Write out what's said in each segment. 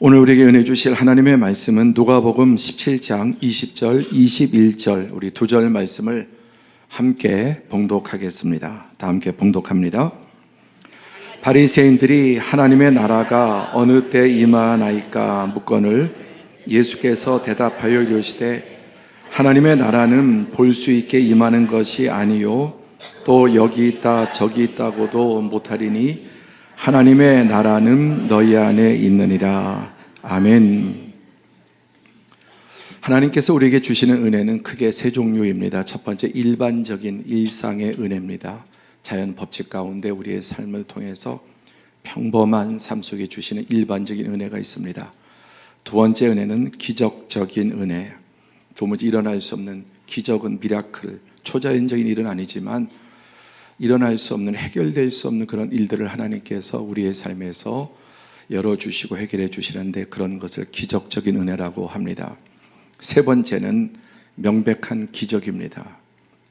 오늘 우리에게 은혜 주실 하나님의 말씀은 누가복음 17장 20절, 21절 우리 두 절 말씀을 함께 봉독하겠습니다. 다 함께 봉독합니다. 바리새인들이 하나님의 나라가 어느 때 임하나이까 묻거늘 예수께서 대답하여 이르시되 하나님의 나라는 볼 수 있게 임하는 것이 아니요 또 여기 있다 저기 있다고도 못하리니 하나님의 나라는 너희 안에 있느니라. 아멘. 하나님께서 우리에게 주시는 은혜는 크게 세 종류입니다. 첫 번째, 일반적인 일상의 은혜입니다. 자연 법칙 가운데 우리의 삶을 통해서 평범한 삶 속에 주시는 일반적인 은혜가 있습니다. 두 번째 은혜는 기적적인 은혜. 도무지 일어날 수 없는 기적은 미라클, 초자연적인 일은 아니지만 일어날 수 없는, 해결될 수 없는 그런 일들을 하나님께서 우리의 삶에서 열어주시고 해결해 주시는데 그런 것을 기적적인 은혜라고 합니다. 세 번째는 명백한 기적입니다.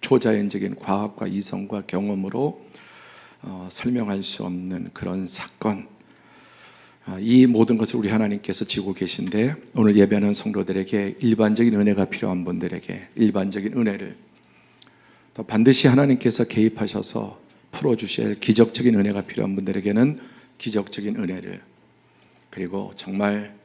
초자연적인 과학과 이성과 경험으로 설명할 수 없는 그런 사건, 이 모든 것을 우리 하나님께서 지고 계신데 오늘 예배하는 성도들에게 일반적인 은혜가 필요한 분들에게 일반적인 은혜를, 또 반드시 하나님께서 개입하셔서 풀어주실 기적적인 은혜가 필요한 분들에게는 기적적인 은혜를, 그리고 정말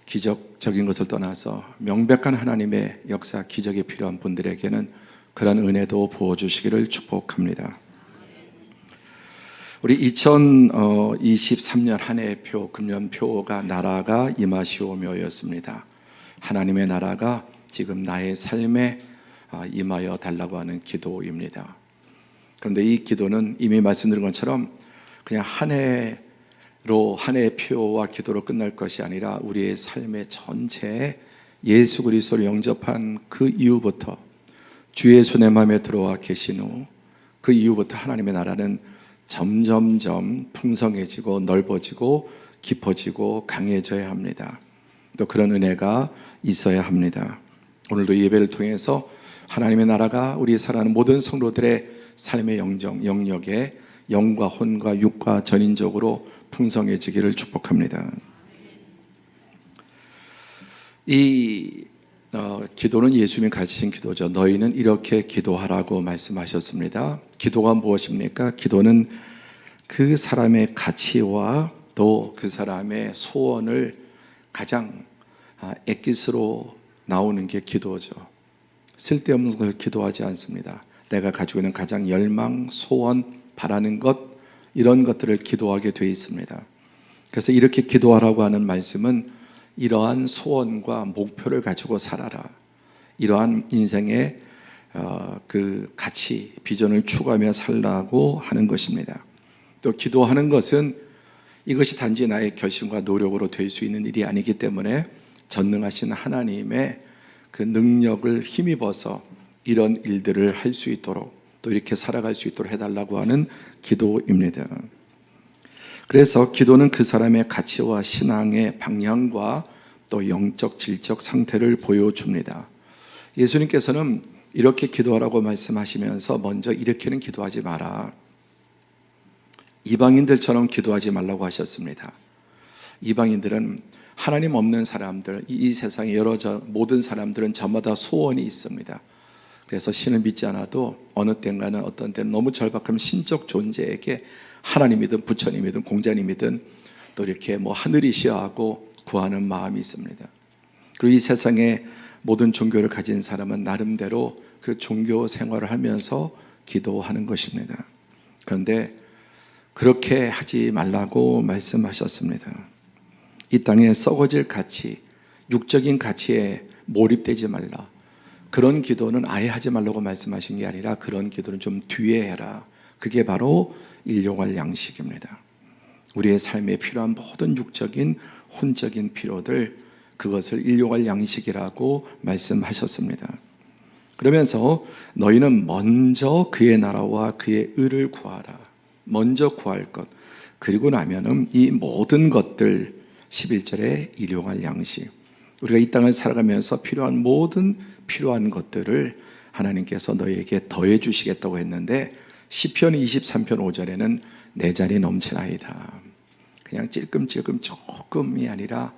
기적적인 것을 떠나서 명백한 하나님의 역사, 기적이 필요한 분들에게는 그런 은혜도 부어주시기를 축복합니다. 우리 2023년 한 해의 표, 금년표가 나라가 임하시오며였습니다. 하나님의 나라가 지금 나의 삶에 임하여 달라고 하는 기도입니다. 그런데 이 기도는 이미 말씀드린 것처럼 그냥 한 해의 표와 기도로 끝날 것이 아니라 우리의 삶의 전체에 예수 그리스도를 영접한 그 이후부터 주 예수 내 마음에 들어와 계신 후 그 이후부터 하나님의 나라는 점점점 풍성해지고 넓어지고 깊어지고 강해져야 합니다. 또 그런 은혜가 있어야 합니다. 오늘도 예배를 통해서 하나님의 나라가 우리 살아가는 모든 성도들의 삶의 영역에 영과 혼과 육과 전인적으로 풍성해지기를 축복합니다. 이 기도는 예수님이 가르치신 기도죠. 너희는 이렇게 기도하라고 말씀하셨습니다. 기도가 무엇입니까? 기도는 그 사람의 가치와 또 그 사람의 소원을 가장 엑기스로 나오는 게 기도죠. 쓸데없는 것을 기도하지 않습니다. 내가 가지고 있는 가장 열망, 소원, 바라는 것, 이런 것들을 기도하게 되어 있습니다. 그래서 이렇게 기도하라고 하는 말씀은 이러한 소원과 목표를 가지고 살아라, 이러한 인생의 그 가치, 비전을 추구하며 살라고 하는 것입니다. 또 기도하는 것은 이것이 단지 나의 결심과 노력으로 될 수 있는 일이 아니기 때문에 전능하신 하나님의 그 능력을 힘입어서 이런 일들을 할 수 있도록 또 이렇게 살아갈 수 있도록 해달라고 하는 기도입니다. 그래서 기도는 그 사람의 가치와 신앙의 방향과 또 영적, 질적 상태를 보여줍니다. 예수님께서는 이렇게 기도하라고 말씀하시면서 먼저 이렇게는 기도하지 마라, 이방인들처럼 기도하지 말라고 하셨습니다. 이방인들은 하나님 없는 사람들, 이 세상의 모든 사람들은 저마다 소원이 있습니다. 그래서 신을 믿지 않아도 어느 때인가는 어떤 때는 너무 절박한 신적 존재에게 하나님이든 부처님이든 공자님이든 또 이렇게 하늘이시하고 구하는 마음이 있습니다. 그리고 이 세상의 모든 종교를 가진 사람은 나름대로 그 종교 생활을 하면서 기도하는 것입니다. 그런데 그렇게 하지 말라고 말씀하셨습니다. 이 땅에 썩어질 가치, 육적인 가치에 몰입되지 말라, 그런 기도는 아예 하지 말라고 말씀하신 게 아니라 그런 기도는 좀 뒤에 해라. 그게 바로 일용할 양식입니다. 우리의 삶에 필요한 모든 육적인, 혼적인 필요들, 그것을 일용할 양식이라고 말씀하셨습니다. 그러면서 너희는 먼저 그의 나라와 그의 의를 구하라. 먼저 구할 것, 그리고 나면은 이 모든 것들, 11절에 일용할 양식, 우리가 이 땅을 살아가면서 필요한 것들을 하나님께서 너희에게 더해 주시겠다고 했는데 시편 23편 5절에는 내 잔이 넘치나이다, 그냥 찔끔찔끔 조금이 아니라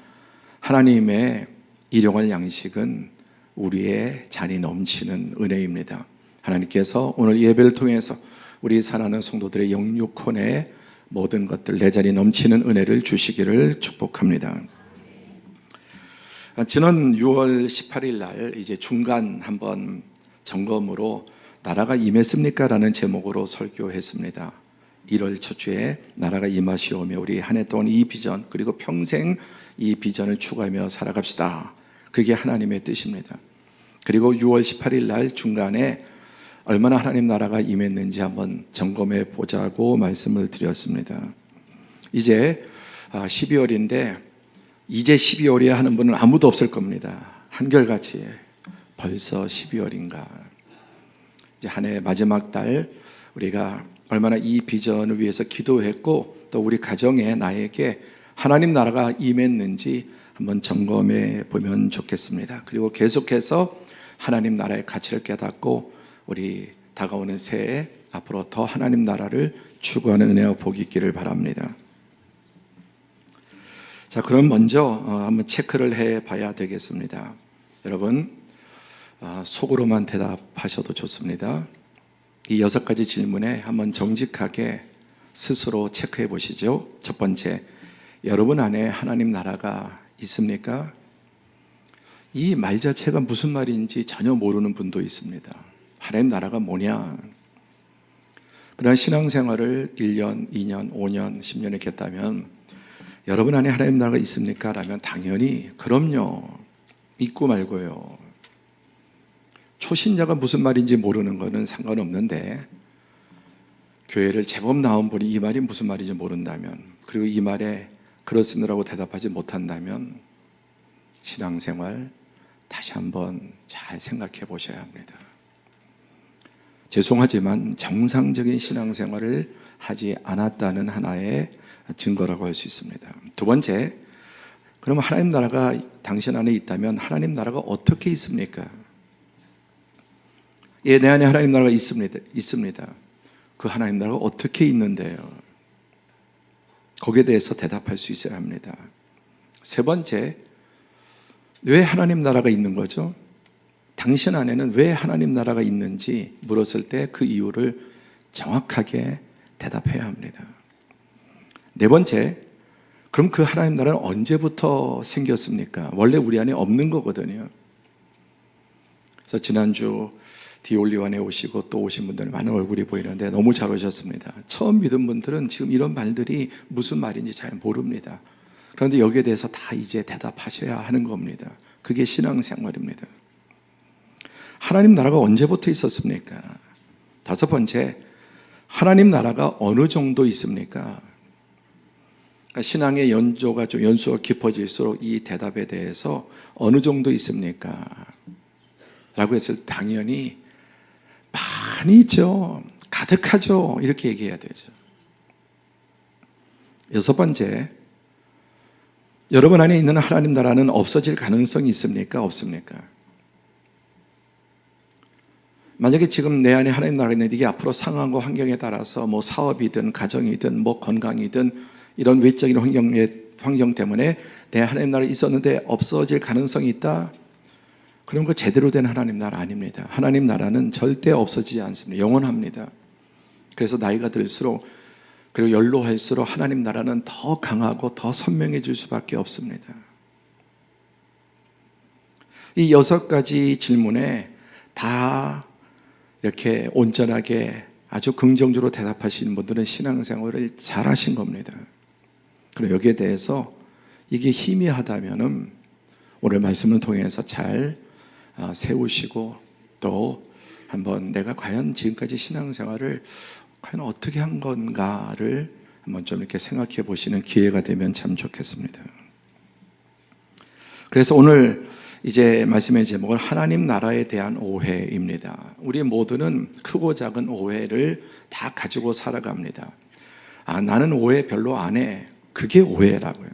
하나님의 일용할 양식은 우리의 잔이 넘치는 은혜입니다. 하나님께서 오늘 예배를 통해서 우리 사랑하는 성도들의 영육혼의 모든 것들 내 잔이 넘치는 은혜를 주시기를 축복합니다. 지난 6월 18일 날 이제 중간 한번 점검으로 나라가 임했습니까? 라는 제목으로 설교했습니다. 1월 첫 주에 나라가 임하시오며 우리 한 해 동안 이 비전 그리고 평생 이 비전을 추구하며 살아갑시다. 그게 하나님의 뜻입니다. 그리고 6월 18일 날 중간에 얼마나 하나님 나라가 임했는지 한번 점검해 보자고 말씀을 드렸습니다. 이제 12월인데 이제 12월이야 하는 분은 아무도 없을 겁니다. 한결같이 벌써 12월인가. 이제 한 해 마지막 달 우리가 얼마나 이 비전을 위해서 기도했고 또 우리 가정에 나에게 하나님 나라가 임했는지 한번 점검해 보면 좋겠습니다. 그리고 계속해서 하나님 나라의 가치를 깨닫고 우리 다가오는 새해 앞으로 더 하나님 나라를 추구하는 은혜와 복이 있기를 바랍니다. 자, 그럼 먼저 한번 체크를 해 봐야 되겠습니다. 여러분, 속으로만 대답하셔도 좋습니다. 이 6가지 질문에 한번 정직하게 스스로 체크해 보시죠. 첫 번째, 여러분 안에 하나님 나라가 있습니까? 이 말 자체가 무슨 말인지 전혀 모르는 분도 있습니다. 하나님 나라가 뭐냐? 그러나 신앙생활을 1년, 2년, 5년, 10년 했겠다면 여러분 안에 하나님 나라가 있습니까? 라면 당연히 그럼요. 있고 말고요. 초신자가 무슨 말인지 모르는 거는 상관없는데 교회를 제법 나온 분이 이 말이 무슨 말인지 모른다면 그리고 이 말에 그렇습니다라고 대답하지 못한다면 신앙생활 다시 한번 잘 생각해 보셔야 합니다. 죄송하지만 정상적인 신앙생활을 하지 않았다는 하나의 증거라고 할 수 있습니다. 두 번째, 그러면 하나님 나라가 당신 안에 있다면 하나님 나라가 어떻게 있습니까? 예, 내 안에 하나님 나라가 있습니다. 그 하나님 나라가 어떻게 있는데요? 거기에 대해서 대답할 수 있어야 합니다. 세 번째, 왜 하나님 나라가 있는 거죠? 당신 안에는 왜 하나님 나라가 있는지 물었을 때 그 이유를 정확하게 대답해야 합니다. 네 번째, 그럼 그 하나님 나라는 언제부터 생겼습니까? 원래 우리 안에 없는 거거든요. 그래서 지난주 디올리원에 오시고 또 오신 분들 많은 얼굴이 보이는데 너무 잘 오셨습니다. 처음 믿은 분들은 지금 이런 말들이 무슨 말인지 잘 모릅니다. 그런데 여기에 대해서 다 이제 대답하셔야 하는 겁니다. 그게 신앙생활입니다. 하나님 나라가 언제부터 있었습니까? 다섯 번째, 하나님 나라가 어느 정도 있습니까? 그러니까 신앙의 연수가 깊어질수록 이 대답에 대해서 어느 정도 있습니까? 라고 했을 때 당연히 많이 있죠. 가득하죠. 이렇게 얘기해야 되죠. 여섯 번째, 여러분 안에 있는 하나님 나라는 없어질 가능성이 있습니까? 없습니까? 만약에 지금 내 안에 하나님 나라가 있는데 이게 앞으로 상황과 환경에 따라서 뭐 사업이든 가정이든 뭐 건강이든 이런 외적인 환경 때문에 내 하나님 나라가 있었는데 없어질 가능성이 있다? 그런 거 제대로 된 하나님 나라 아닙니다. 하나님 나라는 절대 없어지지 않습니다. 영원합니다. 그래서 나이가 들수록 그리고 연로할수록 하나님 나라는 더 강하고 더 선명해질 수밖에 없습니다. 이 6가지 질문에 다 이렇게 온전하게 아주 긍정적으로 대답하시는 분들은 신앙생활을 잘 하신 겁니다. 그리고 여기에 대해서 이게 희미하다면은 오늘 말씀을 통해서 잘 세우시고 또 한번 내가 과연 지금까지 신앙생활을 과연 어떻게 한 건가를 한번 좀 이렇게 생각해 보시는 기회가 되면 참 좋겠습니다. 그래서 오늘 이제 말씀의 제목은 하나님 나라에 대한 오해입니다. 우리 모두는 크고 작은 오해를 다 가지고 살아갑니다. 나는 오해 별로 안 해. 그게 오해라고요.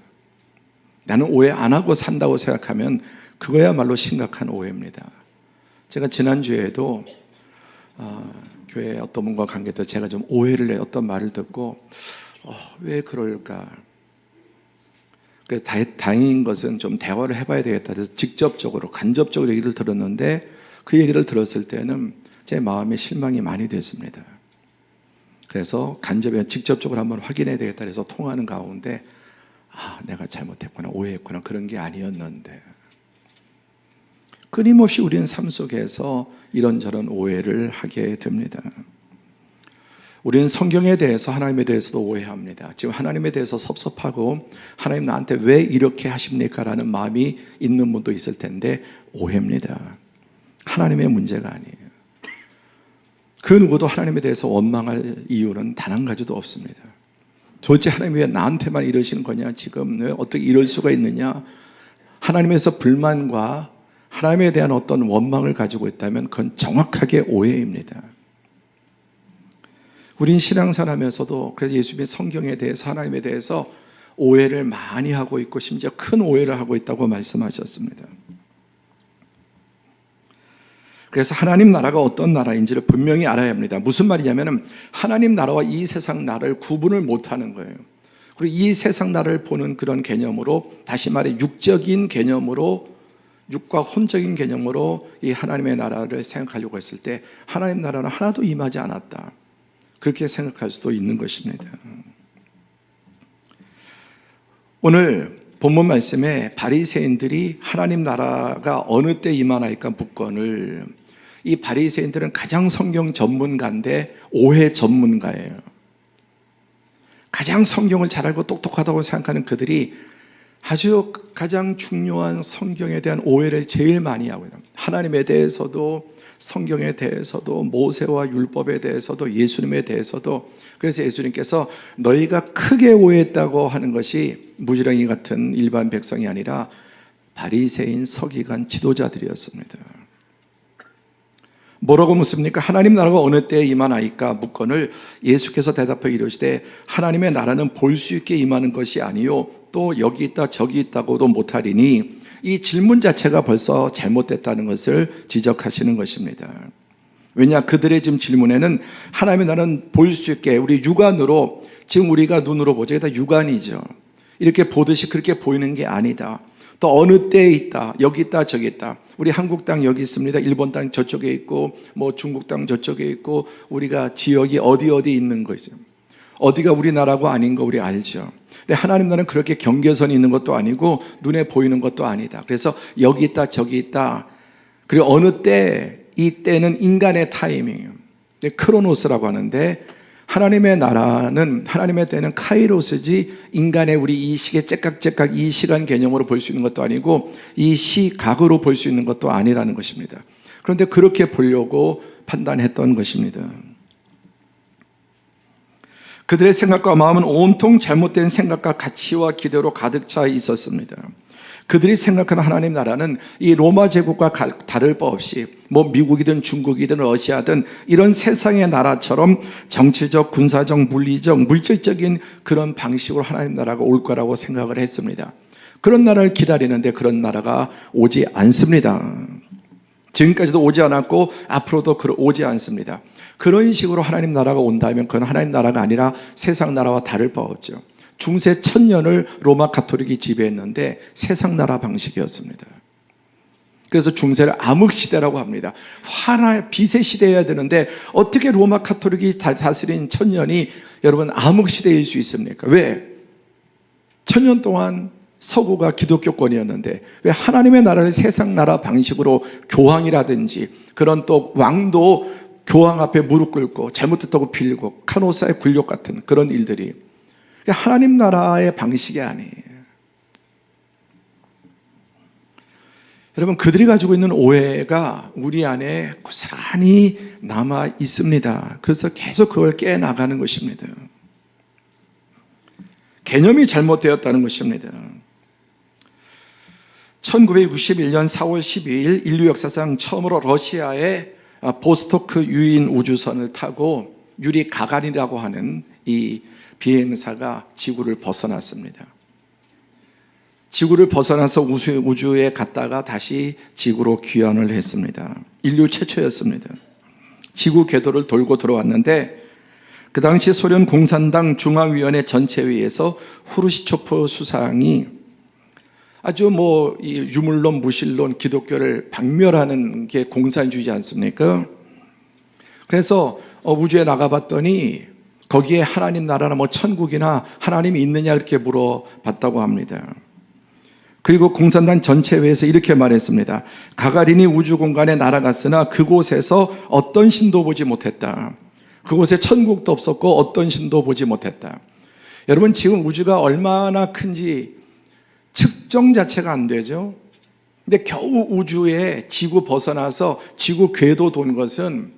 나는 오해 안 하고 산다고 생각하면 그거야말로 심각한 오해입니다. 제가 지난주에도 교회 어떤 분과 관계도 제가 좀 오해를 해 어떤 말을 듣고 왜 그럴까? 그래서 다행인 것은 좀 대화를 해봐야 되겠다. 그래서 직접적으로, 간접적으로 얘기를 들었는데 그 얘기를 들었을 때는 제 마음에 실망이 많이 됐습니다. 그래서 직접적으로 한번 확인해야 되겠다 해서 통화하는 가운데 내가 잘못했구나, 오해했구나, 그런 게 아니었는데, 끊임없이 우리는 삶 속에서 이런저런 오해를 하게 됩니다. 우리는 성경에 대해서, 하나님에 대해서도 오해합니다. 지금 하나님에 대해서 섭섭하고 하나님 나한테 왜 이렇게 하십니까? 라는 마음이 있는 분도 있을 텐데 오해입니다. 하나님의 문제가 아니에요. 그 누구도 하나님에 대해서 원망할 이유는 단 한 가지도 없습니다. 도대체 하나님이 왜 나한테만 이러시는 거냐, 지금 왜 어떻게 이럴 수가 있느냐, 하나님에서 불만과 하나님에 대한 어떤 원망을 가지고 있다면 그건 정확하게 오해입니다. 우린 신앙생활하면서도 그래서 예수님의 성경에 대해서, 하나님에 대해서 오해를 많이 하고 있고 심지어 큰 오해를 하고 있다고 말씀하셨습니다. 그래서 하나님 나라가 어떤 나라인지를 분명히 알아야 합니다. 무슨 말이냐면 하나님 나라와 이 세상 나라를 구분을 못하는 거예요. 그리고 이 세상 나라를 보는 그런 개념으로, 다시 말해 육적인 개념으로, 육과 혼적인 개념으로 이 하나님의 나라를 생각하려고 했을 때 하나님 나라는 하나도 임하지 않았다, 그렇게 생각할 수도 있는 것입니다. 오늘 본문 말씀에 바리새인들이 하나님 나라가 어느 때 임하나이까 묻건을, 이 바리새인들은 가장 성경 전문가인데 오해 전문가예요. 가장 성경을 잘 알고 똑똑하다고 생각하는 그들이 아주 가장 중요한 성경에 대한 오해를 제일 많이 하고 있습니다. 하나님에 대해서도, 성경에 대해서도, 모세와 율법에 대해서도, 예수님에 대해서도. 그래서 예수님께서 너희가 크게 오해했다고 하는 것이 무지랭이 같은 일반 백성이 아니라 바리새인, 서기관, 지도자들이었습니다. 뭐라고 묻습니까? 하나님 나라가 어느 때에 임하나이까 묻건을 예수께서 대답하여 이르시되 하나님의 나라는 볼 수 있게 임하는 것이 아니요 또 여기 있다 저기 있다고도 못하리니, 이 질문 자체가 벌써 잘못됐다는 것을 지적하시는 것입니다. 왜냐, 그들의 지금 질문에는 하나님의 나라는 볼 수 있게, 우리 육안으로, 지금 우리가 눈으로 보죠. 이게 다 육안이죠. 이렇게 보듯이 그렇게 보이는 게 아니다. 또 어느 때에 있다, 여기 있다 저기 있다. 우리 한국 땅 여기 있습니다, 일본 땅 저쪽에 있고 뭐 중국 땅 저쪽에 있고, 우리가 지역이 어디 있는 거죠. 어디가 우리나라고 아닌 거 우리 알죠. 근데 하나님 나라는 그렇게 경계선이 있는 것도 아니고 눈에 보이는 것도 아니다. 그래서 여기 있다 저기 있다. 그리고 어느 때, 이 때는 인간의 타이밍이에요. 크로노스라고 하는데, 하나님의 나라는, 하나님의 때는 카이로스지 인간의 우리 이 시계 째깍째깍 이 시간 개념으로 볼 수 있는 것도 아니고 이 시각으로 볼 수 있는 것도 아니라는 것입니다. 그런데 그렇게 보려고 판단했던 것입니다. 그들의 생각과 마음은 온통 잘못된 생각과 가치와 기대로 가득 차 있었습니다. 그들이 생각하는 하나님 나라는 이 로마 제국과 다를 바 없이 뭐 미국이든 중국이든 러시아든 이런 세상의 나라처럼 정치적, 군사적, 물리적, 물질적인 그런 방식으로 하나님 나라가 올 거라고 생각을 했습니다. 그런 나라를 기다리는데 그런 나라가 오지 않습니다. 지금까지도 오지 않았고 앞으로도 오지 않습니다. 그런 식으로 하나님 나라가 온다면 그건 하나님 나라가 아니라 세상 나라와 다를 바 없죠. 중세 1000년을 로마 가톨릭이 지배했는데 세상 나라 방식이었습니다. 그래서 중세를 암흑시대라고 합니다. 화나 빛의 시대여야 되는데 어떻게 로마 가톨릭이 다스린 1000년이 여러분 암흑시대일 수 있습니까? 왜? 1000년 동안 서구가 기독교권이었는데 왜 하나님의 나라를 세상 나라 방식으로, 교황이라든지 그런 또 왕도 교황 앞에 무릎 꿇고 잘못했다고 빌고 카노사의 굴욕 같은 그런 일들이 하나님 나라의 방식이 아니에요. 여러분, 그들이 가지고 있는 오해가 우리 안에 고스란히 남아 있습니다. 그래서 계속 그걸 깨나가는 것입니다. 개념이 잘못되었다는 것입니다. 1961년 4월 12일 인류 역사상 처음으로 러시아의 보스토크 유인 우주선을 타고 유리 가가린이라고 하는 이 비행사가 지구를 벗어났습니다. 지구를 벗어나서 우주에 갔다가 다시 지구로 귀환을 했습니다. 인류 최초였습니다. 지구 궤도를 돌고 들어왔는데 그 당시 소련 공산당 중앙위원회 전체회의에서 후르시초프 수상이 아주 이 유물론, 무신론, 기독교를 박멸하는 게 공산주의지 않습니까? 그래서 우주에 나가봤더니 거기에 하나님 나라나 천국이나 하나님이 있느냐 이렇게 물어봤다고 합니다. 그리고 공산당 전체회에서 이렇게 말했습니다. 가가린이 우주 공간에 날아갔으나 그곳에서 어떤 신도 보지 못했다. 그곳에 천국도 없었고 어떤 신도 보지 못했다. 여러분, 지금 우주가 얼마나 큰지 측정 자체가 안 되죠. 근데 겨우 우주에 지구 벗어나서 지구 궤도 돈 것은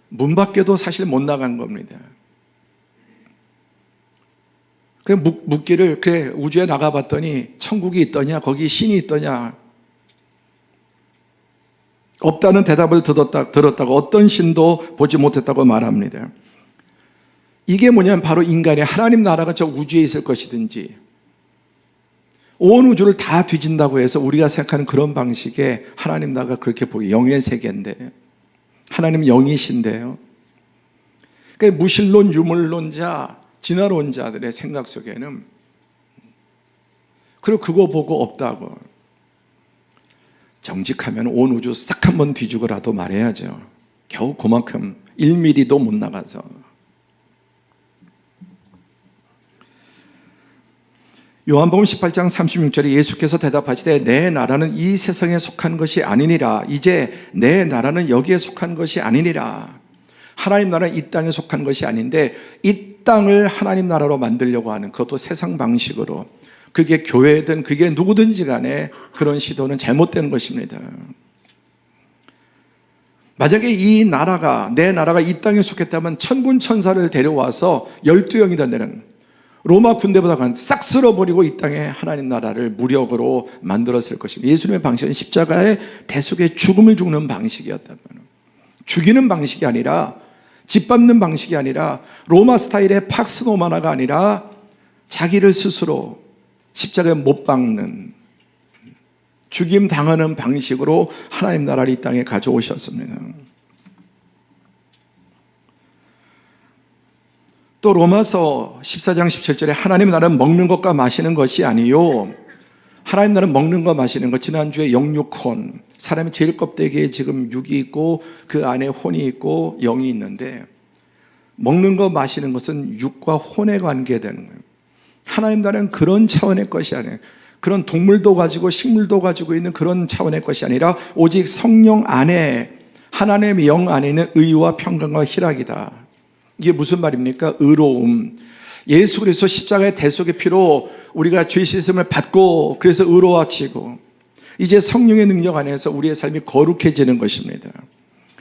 문 밖에도 사실 못 나간 겁니다. 그래 묻기를, 그래 우주에 나가봤더니 천국이 있더냐, 거기 신이 있더냐, 없다는 대답을 들었다고, 어떤 신도 보지 못했다고 말합니다. 이게 뭐냐면 바로 인간의 하나님 나라가 저 우주에 있을 것이든지 온 우주를 다 뒤진다고 해서 우리가 생각하는 그런 방식의 하나님 나라가 그렇게 보기, 영의 세계인데 하나님 영이신데요. 그러니까 무신론, 유물론자, 진화론자들의 생각 속에는 그리고 그거 보고 없다고, 정직하면 온 우주 싹 한번 뒤주고라도 말해야죠. 겨우 그만큼 1mm도 못 나가서. 요한복음 18장 36절에 예수께서 대답하시되 내 나라는 이 세상에 속한 것이 아니니라. 이제 내 나라는 여기에 속한 것이 아니니라. 하나님 나라는 이 땅에 속한 것이 아닌데 이 땅을 하나님 나라로 만들려고 하는, 그것도 세상 방식으로, 그게 교회든 그게 누구든지 간에 그런 시도는 잘못된 것입니다. 만약에 이 나라가, 내 나라가 이 땅에 속했다면 천군 천사를 데려와서 12영이 된다는 로마 군대보다 싹 쓸어버리고 이 땅에 하나님 나라를 무력으로 만들었을 것입니다. 예수님의 방식은 십자가의 대속의 죽음을 죽는 방식이었다면, 죽이는 방식이 아니라, 짓밟는 방식이 아니라, 로마 스타일의 팍스 노마나가 아니라 자기를 스스로 십자가에 못 박는, 죽임 당하는 방식으로 하나님 나라를 이 땅에 가져오셨습니다. 또 로마서 14장 17절에 하나님 나라는 먹는 것과 마시는 것이 아니요, 하나님 나라는 먹는 것 마시는 것, 지난주에 영육혼, 사람이 제일 껍데기에 지금 육이 있고 그 안에 혼이 있고 영이 있는데, 먹는 것 마시는 것은 육과 혼에 관계되는 거예요. 하나님 나라는 그런 차원의 것이 아니에요. 그런 동물도 가지고 식물도 가지고 있는 그런 차원의 것이 아니라 오직 성령 안에, 하나님의 영 안에 있는 의와 평강과 희락이다. 이게 무슨 말입니까? 의로움. 예수 그리스도 십자가의 대속의 피로 우리가 죄 씻음을 받고 그래서 의로워지고 이제 성령의 능력 안에서 우리의 삶이 거룩해지는 것입니다.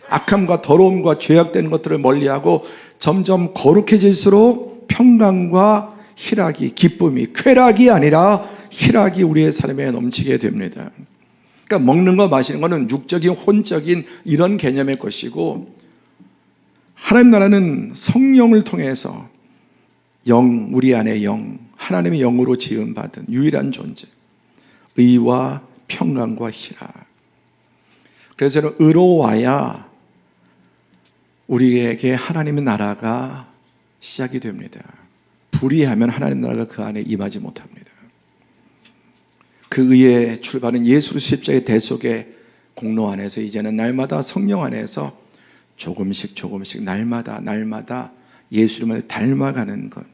악함과 더러움과 죄악된 것들을 멀리하고 점점 거룩해질수록 평강과 희락이, 기쁨이, 쾌락이 아니라 희락이 우리의 삶에 넘치게 됩니다. 그러니까 먹는 거 마시는 거는 육적인, 혼적인 이런 개념의 것이고, 하나님 나라는 성령을 통해서 영, 우리 안에 영, 하나님의 영으로 지음받은 유일한 존재, 의와 평강과 희락. 그래서 저는 의로워야 우리에게 하나님의 나라가 시작이 됩니다. 불의하면 하나님 나라가 그 안에 임하지 못합니다. 그 의의 출발은 예수 십자가의 대속의 공로 안에서 이제는 날마다 성령 안에서 조금씩 날마다 예수님을 닮아가는 것,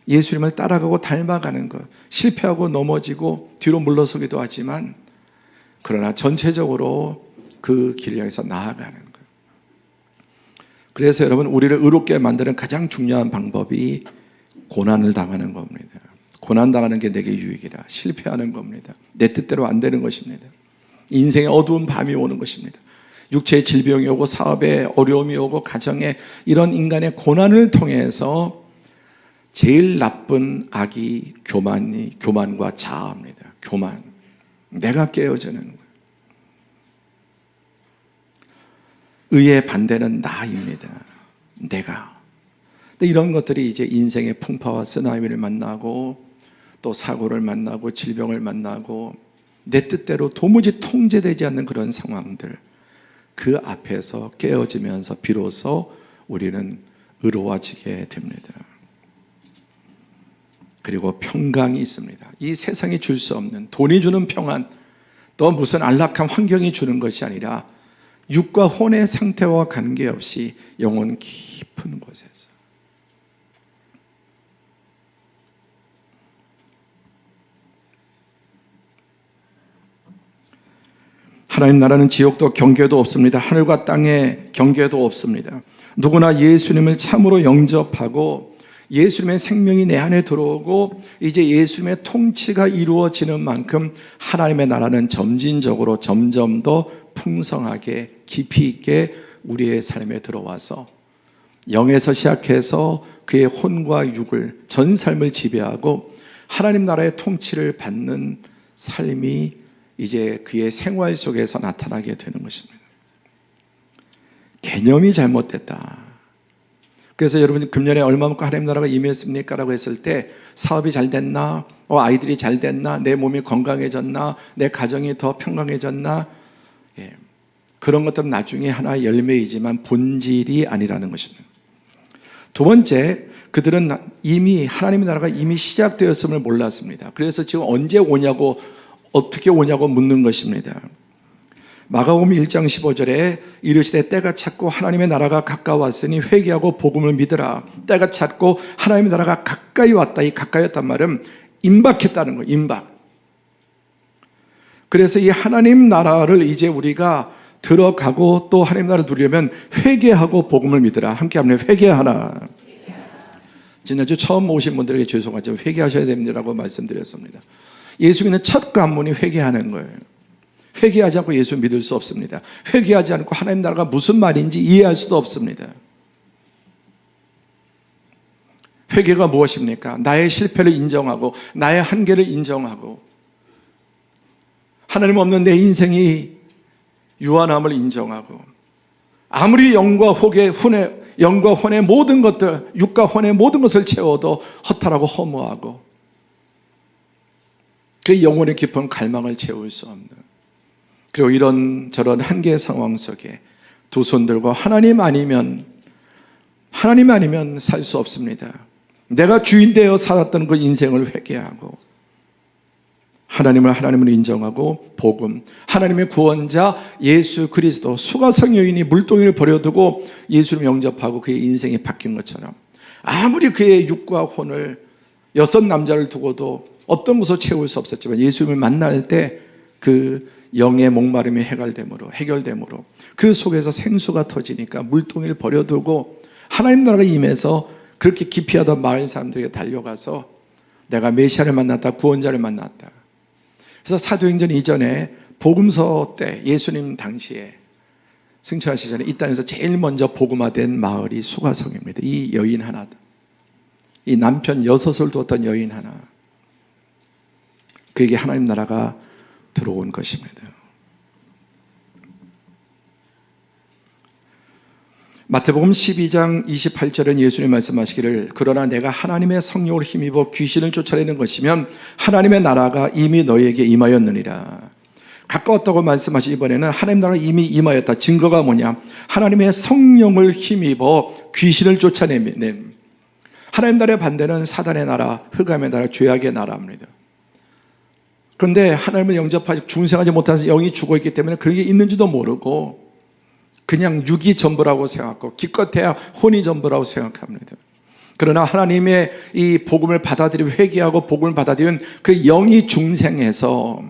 예수님을 따라가고 닮아가는 것, 실패하고 넘어지고 뒤로 물러서기도 하지만 그러나 전체적으로 그 길 향해서 나아가는 것. 그래서 여러분, 우리를 의롭게 만드는 가장 중요한 방법이 고난을 당하는 겁니다. 고난 당하는 게 내게 유익이라. 실패하는 겁니다. 내 뜻대로 안 되는 것입니다. 인생의 어두운 밤이 오는 것입니다. 육체의 질병이 오고 사업에 어려움이 오고 가정에 이런 인간의 고난을 통해서 제일 나쁜 악이 교만과 자아입니다. 교만. 내가 깨어지는 거예요. 의의 반대는 나입니다. 내가. 근데 이런 것들이 이제 인생의 풍파와 쓰나미를 만나고 또 사고를 만나고 질병을 만나고 내 뜻대로 도무지 통제되지 않는 그런 상황들, 그 앞에서 깨어지면서 비로소 우리는 의로워지게 됩니다. 그리고 평강이 있습니다. 이 세상이 줄 수 없는, 돈이 주는 평안, 또 무슨 안락한 환경이 주는 것이 아니라 육과 혼의 상태와 관계없이 영혼 깊은 곳에서 하나님 나라는 지옥도 경계도 없습니다. 하늘과 땅에 경계도 없습니다. 누구나 예수님을 참으로 영접하고 예수님의 생명이 내 안에 들어오고 이제 예수님의 통치가 이루어지는 만큼 하나님의 나라는 점진적으로 점점 더 풍성하게 깊이 있게 우리의 삶에 들어와서 영에서 시작해서 그의 혼과 육을 전 삶을 지배하고 하나님 나라의 통치를 받는 삶이 이제 그의 생활 속에서 나타나게 되는 것입니다. 개념이 잘못됐다. 그래서 여러분 금년에 얼마만큼 하나님 나라가 임했습니까? 라고 했을 때 사업이 잘 됐나? 아이들이 잘 됐나? 내 몸이 건강해졌나? 내 가정이 더 평강해졌나? 예. 그런 것들은 나중에 하나의 열매이지만 본질이 아니라는 것입니다. 두 번째, 그들은 이미 하나님의 나라가 이미 시작되었음을 몰랐습니다. 그래서 지금 언제 오냐고 어떻게 오냐고 묻는 것입니다. 마가복음 1장 15절에 이르시되 때가 찼고 하나님의 나라가 가까웠으니 회개하고 복음을 믿으라. 때가 찼고 하나님의 나라가 가까이 왔다. 이 가까이 왔단 말은 임박했다는 거예요. 임박. 그래서 이 하나님 나라를 이제 우리가 들어가고 또 하나님 나라를 누리려면 회개하고 복음을 믿으라. 함께 합니다. 회개하라. 지난주 처음 오신 분들에게 죄송하지만 회개하셔야 됩니다라고 말씀드렸습니다. 예수 믿는 첫 관문이 회개하는 거예요. 회개하지 않고 예수 믿을 수 없습니다. 회개하지 않고 하나님 나라가 무슨 말인지 이해할 수도 없습니다. 회개가 무엇입니까? 나의 실패를 인정하고 나의 한계를 인정하고 하나님 없는 내 인생이 유한함을 인정하고 아무리 영과 혼의 모든 것들, 육과 혼의 모든 것을 채워도 허탈하고 허무하고 그 영혼의 깊은 갈망을 채울 수 없는, 그리고 이런저런 한계 상황 속에 두 손 들고 하나님 아니면 살 수 없습니다. 내가 주인 되어 살았던 그 인생을 회개하고 하나님을 인정하고 복음, 하나님의 구원자 예수 그리스도, 수가성 여인이 물동이를 버려두고 예수를 영접하고 그의 인생이 바뀐 것처럼 아무리 그의 육과 혼을 6 남자를 두고도 어떤 것으로 채울 수 없었지만 예수님을 만날 때 그 영의 목마름이 해결됨으로 그 속에서 생수가 터지니까 물동이를 버려두고 하나님 나라가 임해서 그렇게 깊이 하던 마을 사람들에게 달려가서 내가 메시아를 만났다, 구원자를 만났다. 그래서 사도행전 이전에 복음서 때 예수님 당시에 승천하시기 전에 이 땅에서 제일 먼저 복음화된 마을이 수가성입니다. 이 여인 하나, 이 남편 6을 두었던 여인 하나, 그에게 하나님 나라가 들어온 것입니다. 마태복음 12장 28절은 예수님 말씀하시기를 그러나 내가 하나님의 성령을 힘입어 귀신을 쫓아내는 것이면 하나님의 나라가 이미 너희에게 임하였느니라. 가까웠다고 말씀하신 이번에는 하나님 나라가 이미 임하였다. 증거가 뭐냐? 하나님의 성령을 힘입어 귀신을 쫓아내는, 하나님 나라의 반대는 사단의 나라, 흑암의 나라, 죄악의 나라입니다. 그런데 하나님을 영접하지 중생하지 못해서 영이 죽어있기 때문에 그런 게 있는지도 모르고 그냥 육이 전부라고 생각하고 기껏해야 혼이 전부라고 생각합니다. 그러나 하나님의 이 복음을 받아들이고 회개하고 복음을 받아들이는 그 영이 중생해서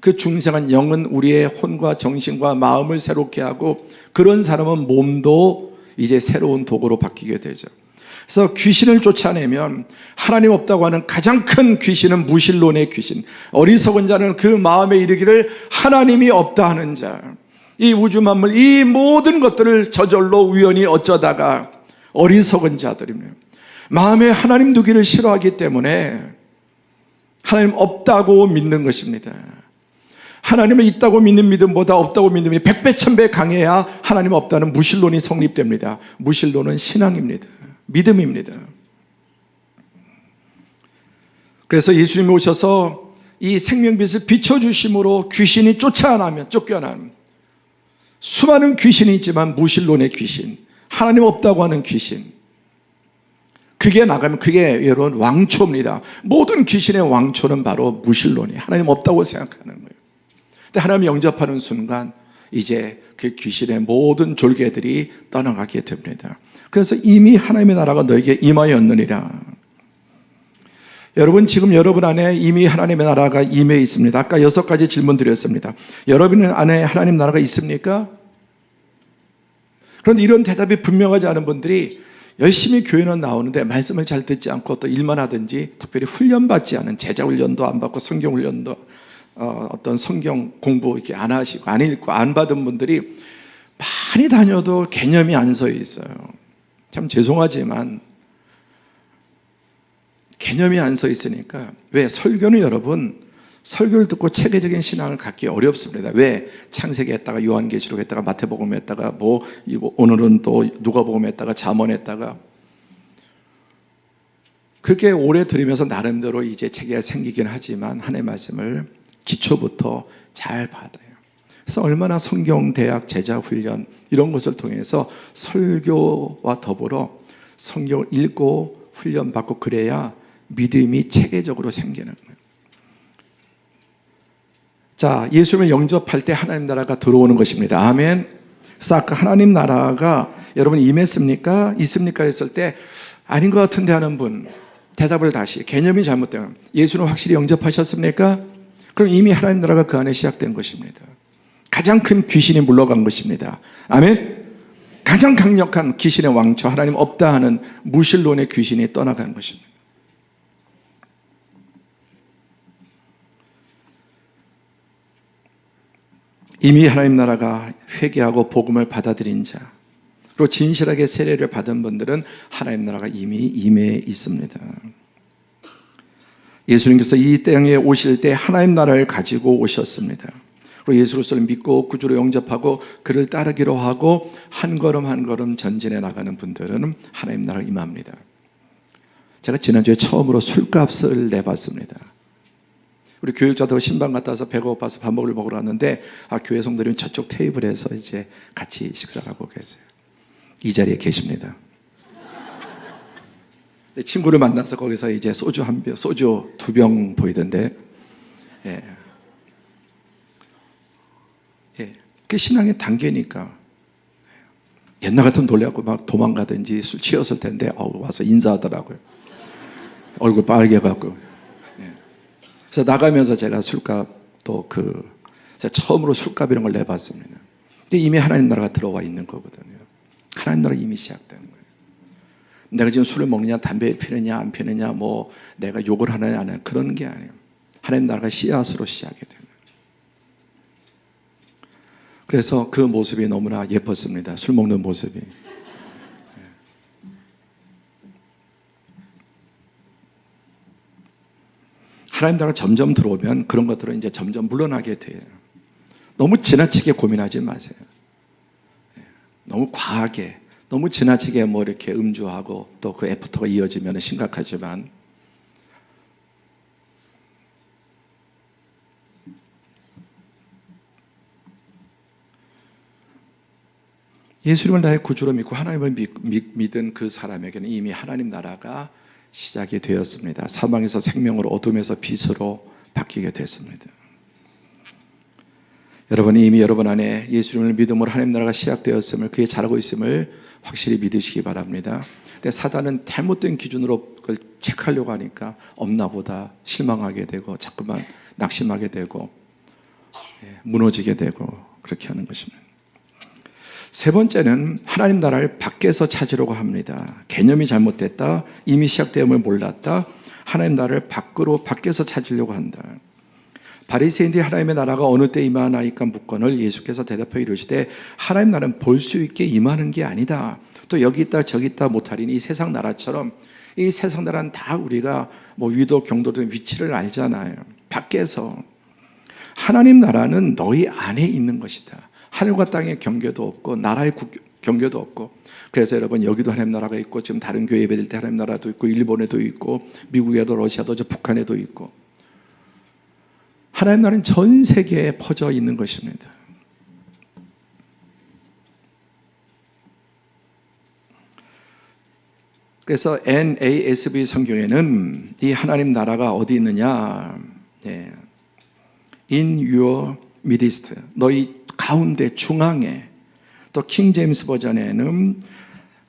그 중생한 영은 우리의 혼과 정신과 마음을 새롭게 하고 그런 사람은 몸도 이제 새로운 도구로 바뀌게 되죠. 그래서 귀신을 쫓아내면 하나님 없다고 하는 가장 큰 귀신은 무신론의 귀신, 어리석은 자는 그 마음에 이르기를 하나님이 없다 하는 자, 이 우주 만물 이 모든 것들을 저절로 우연히 어쩌다가 어리석은 자들입니다. 마음에 하나님 두기를 싫어하기 때문에 하나님 없다고 믿는 것입니다. 하나님은 있다고 믿는 믿음보다 없다고 믿는 믿음이 100배 1000배 강해야 하나님 없다는 무신론이 성립됩니다. 무신론은 신앙입니다. 믿음입니다. 그래서 예수님이 오셔서 이 생명빛을 비춰주심으로 귀신이 쫓겨난 수많은 귀신이 있지만 무신론의 귀신, 하나님 없다고 하는 귀신, 그게 나가면 그게 여러분 왕초입니다. 모든 귀신의 왕초는 바로 무신론이에요. 하나님 없다고 생각하는 거예요. 근데 하나님 영접하는 순간 이제 그 귀신의 모든 졸개들이 떠나가게 됩니다. 그래서 이미 하나님의 나라가 너에게 임하였느니라. 여러분, 지금 여러분 안에 이미 하나님의 나라가 임해 있습니다. 아까 6가지 질문 드렸습니다. 여러분 안에 하나님 나라가 있습니까? 그런데 이런 대답이 분명하지 않은 분들이 열심히 교회는 나오는데 말씀을 잘 듣지 않고 또 일만 하든지 특별히 훈련받지 않은, 제자 훈련도 안 받고 성경 훈련도 어떤 성경 공부 이렇게 안 하시고 안 읽고 안 받은 분들이 많이 다녀도 개념이 안 서 있어요. 참 죄송하지만 개념이 안 서 있으니까. 왜? 설교는 여러분, 설교를 듣고 체계적인 신앙을 갖기 어렵습니다. 왜? 창세기 했다가 요한계시록 했다가 마태복음 했다가 오늘은 또 누가복음 했다가 잠언 했다가 그렇게 오래 들으면서 나름대로 이제 체계가 생기긴 하지만 하나님의 말씀을 기초부터 잘 받아요. 그래서 얼마나 성경 대학 제자 훈련 이런 것을 통해서 설교와 더불어 성경을 읽고 훈련받고 그래야 믿음이 체계적으로 생기는 거예요. 자, 예수님을 영접할 때 하나님 나라가 들어오는 것입니다. 아멘. 그래서 아까 하나님 나라가 여러분 임했습니까? 있습니까? 했을 때 아닌 것 같은데 하는 분 대답을 다시, 개념이 잘못되면 예수는 확실히 영접하셨습니까? 그럼 이미 하나님 나라가 그 안에 시작된 것입니다. 가장 큰 귀신이 물러간 것입니다. 아멘. 가장 강력한 귀신의 왕초, 하나님 없다 하는 무신론의 귀신이 떠나간 것입니다. 이미 하나님 나라가 회개하고 복음을 받아들인 자, 그리고 진실하게 세례를 받은 분들은 하나님 나라가 이미 임해 있습니다. 예수님께서 이 땅에 오실 때 하나님 나라를 가지고 오셨습니다. 그리고 예수 그리스도를 믿고 구주로 영접하고 그를 따르기로 하고 한 걸음 한 걸음 전진해 나가는 분들은 하나님 나라가 임합니다. 제가 지난주에 처음으로 술값을 내봤습니다. 우리 교육자들 신방 갔다 와서 배가 고파서 밥 먹으러 갔는데 교회 성도님이 저쪽 테이블에서 이제 같이 식사를 하고 계세요. 이 자리에 계십니다. 친구를 만나서 거기서 이제 소주 2병 보이던데, 예. 그 신앙의 단계니까. 옛날 같으면 놀래갖고 막 도망가든지 술 취했을 텐데, 와서 인사하더라고요. 얼굴 빨개갖고. 예. 그래서 나가면서 제가 술값도 제가 처음으로 술값 이런 걸 내봤습니다. 근데 이미 하나님 나라가 들어와 있는 거거든요. 하나님 나라가 이미 시작된 거예요. 내가 지금 술을 먹느냐, 담배를 피느냐, 안 피느냐, 내가 욕을 하느냐, 안 하느냐, 그런 게 아니에요. 하나님 나라가 씨앗으로 시작이 돼요. 그래서 그 모습이 너무나 예뻤습니다. 술 먹는 모습이. 하나님 나라가 점점 들어오면 그런 것들은 이제 점점 물러나게 돼요. 너무 지나치게 고민하지 마세요. 너무 과하게, 너무 지나치게 이렇게 음주하고 또 그 애프터가 이어지면 심각하지만, 예수님을 나의 구주로 믿고 하나님을 믿은 그 사람에게는 이미 하나님 나라가 시작이 되었습니다. 사망에서 생명으로, 어둠에서 빛으로 바뀌게 됐습니다. 여러분이 이미 여러분 안에 예수님을 믿음으로 하나님 나라가 시작되었음을, 그게 잘하고 있음을 확실히 믿으시기 바랍니다. 근데 사단은 잘못된 기준으로 그걸 체크하려고 하니까 없나 보다 실망하게 되고 자꾸만 낙심하게 되고 무너지게 되고 그렇게 하는 것입니다. 세 번째는 하나님 나라를 밖에서 찾으려고 합니다. 개념이 잘못됐다, 이미 시작됨을 몰랐다, 하나님 나라를 밖에서 찾으려고 한다. 바리새인들이 하나님의 나라가 어느 때 임하나이까 묻거늘 예수께서 대답하여 이르시되 하나님 나라는 볼 수 있게 임하는 게 아니다. 또 여기 있다 저기 있다 못하리니, 이 세상 나라처럼 이 세상 나라는 다 우리가 위도 경도 등 위치를 알잖아요. 밖에서. 하나님 나라는 너희 안에 있는 것이다. 하늘과 땅의 경계도 없고 나라의 경계도 없고. 그래서 여러분, 여기도 하나님 나라가 있고, 지금 다른 교회 예배 드릴 때 하나님 나라도 있고, 일본에도 있고, 미국에도, 러시아도, 북한에도 있고, 하나님 나라는 전 세계에 퍼져 있는 것입니다. 그래서 NASB 성경에는 이 하나님 나라가 어디 있느냐, 네. In your midst, 너희 가운데 중앙에, 또 킹제임스 버전에는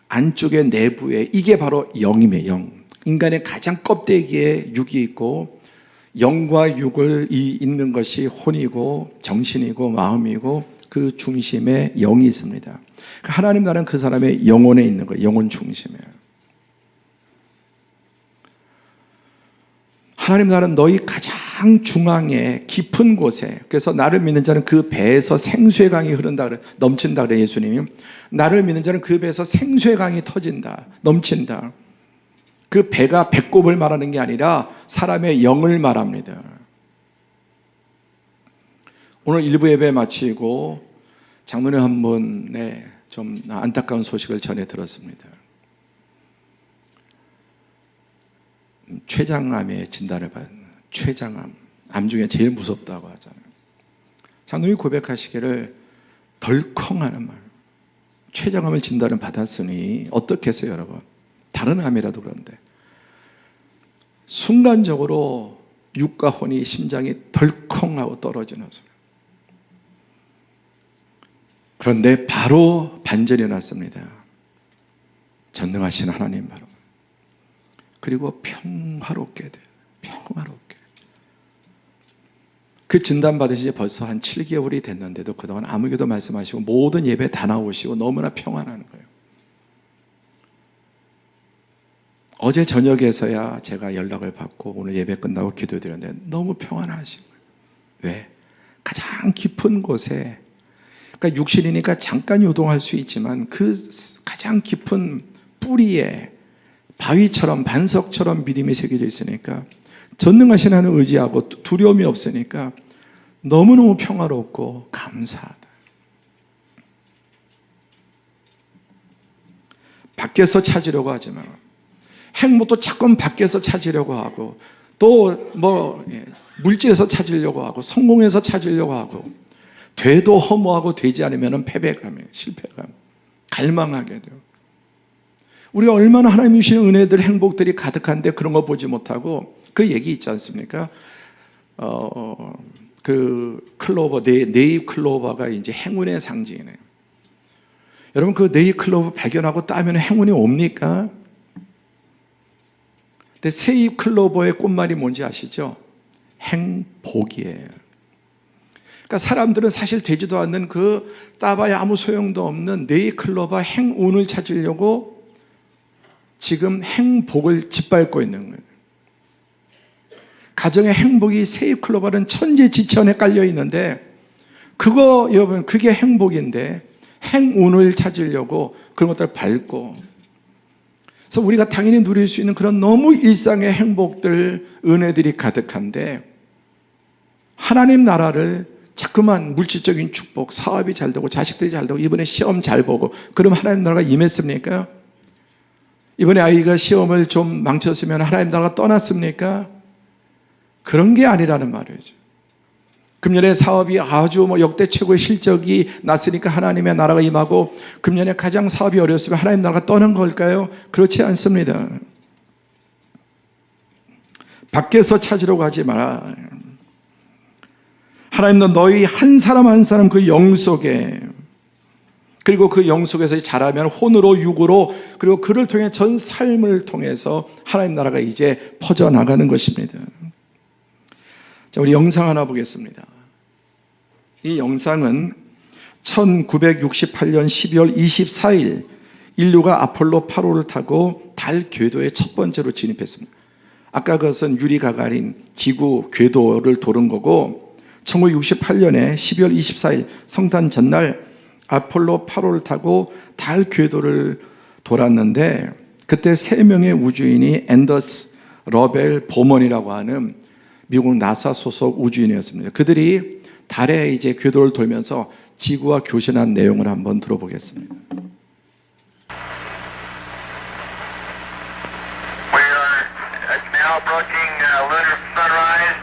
안쪽에 내부에, 이게 바로 영임의 영. 인간의 가장 껍데기에 육이 있고 영과 육을 있는 것이 혼이고 정신이고 마음이고 그 중심에 영이 있습니다. 하나님 나라는 그 사람의 영혼에 있는 거예요. 영혼 중심에. 하나님 나라는 너희 가장 중앙에 깊은 곳에, 그래서 나를 믿는 자는 그 배에서 생수의 강이 흐른다 그래, 넘친다 그래 예수님이. 나를 믿는 자는 그 배에서 생수의 강이 터진다, 넘친다. 그 배가 배꼽을 말하는 게 아니라 사람의 영을 말합니다. 오늘 일부 예배 마치고 장로님 한 분의 좀 안타까운 소식을 전해 들었습니다. 췌장암의 진단을 받은, 췌장암, 암 중에 제일 무섭다고 하잖아요. 장로님이 고백하시기를 덜컹하는 말, 췌장암을 진단을 받았으니 어떻겠어요 여러분? 다른 암이라도 그런데 순간적으로 육과 혼이, 심장이 덜컹하고 떨어지는 소리. 그런데 바로 반전이 났습니다. 전능하신 하나님 바로. 그리고 평화롭게 돼요. 평화롭게. 그 진단 받으신 지 벌써 한 7개월이 됐는데도 그동안 아무개도 말씀하시고 모든 예배 다 나오시고 너무나 평안한 거예요. 어제 저녁에서야 제가 연락을 받고 오늘 예배 끝나고 기도드렸는데 너무 평안하신 거예요. 왜? 가장 깊은 곳에, 그러니까 육신이니까 잠깐 요동할 수 있지만 그 가장 깊은 뿌리에 바위처럼, 반석처럼 믿음이 새겨져 있으니까, 전능하신 하나님을 의지하고 두려움이 없으니까 너무너무 평화롭고 감사하다. 밖에서 찾으려고 하지 마. 행복도 자꾸 밖에서 찾으려고 하고, 또 물질에서 찾으려고 하고, 성공에서 찾으려고 하고, 돼도 허무하고 되지 않으면 패배감이에요. 실패감, 갈망하게 돼요. 우리가 얼마나 하나님이 주시는 은혜들, 행복들이 가득한데 그런 거 보지 못하고, 그 얘기 있지 않습니까? 그 클로버, 네잎 클로버가 이제 행운의 상징이네요. 여러분, 그 네잎 클로버 발견하고 따면 행운이 옵니까? 근데 새잎 클로버의 꽃말이 뭔지 아시죠? 행복이에요. 그러니까 사람들은 사실 되지도 않는, 그 따봐야 아무 소용도 없는 네잎 클로버 행운을 찾으려고 지금 행복을 짓밟고 있는 거예요. 가정의 행복이 새잎 클로버는 천지지천에 깔려 있는데, 그거 여러분, 그게 행복인데 행운을 찾으려고 그런 것들을 밟고, 그래서 우리가 당연히 누릴 수 있는 그런 너무 일상의 행복들, 은혜들이 가득한데, 하나님 나라를 자꾸만 물질적인 축복, 사업이 잘 되고 자식들이 잘 되고 이번에 시험 잘 보고, 그럼 하나님 나라가 임했습니까? 이번에 아이가 시험을 좀 망쳤으면 하나님 나라가 떠났습니까? 그런 게 아니라는 말이죠. 금년에 사업이 아주 역대 최고의 실적이 났으니까 하나님의 나라가 임하고, 금년에 가장 사업이 어려웠으면 하나님 나라가 떠난 걸까요? 그렇지 않습니다. 밖에서 찾으려고 하지 마라. 하나님도 너희 한 사람 한 사람 그 영 속에, 그리고 그 영 속에서 자라면 혼으로, 육으로, 그리고 그를 통해 전 삶을 통해서 하나님 나라가 이제 퍼져나가는 것입니다. 자, 우리 영상 하나 보겠습니다. 이 영상은 1968년 12월 24일 인류가 아폴로 8호를 타고 달 궤도에 첫 번째로 진입했습니다. 아까 그것은 유리 가가린 지구 궤도를 도는 거고, 1968년에 12월 24일 성탄 전날 아폴로 8호를 타고 달 궤도를 돌았는데, 그때 3명의 우주인이 앤더스 러벨 보먼이라고 하는 미국 나사 소속 우주인이었습니다. 그들이 달에 이제 궤도를 돌면서 지구와 교신한 내용을 한번 들어보겠습니다. We are now approaching lunar sunrise,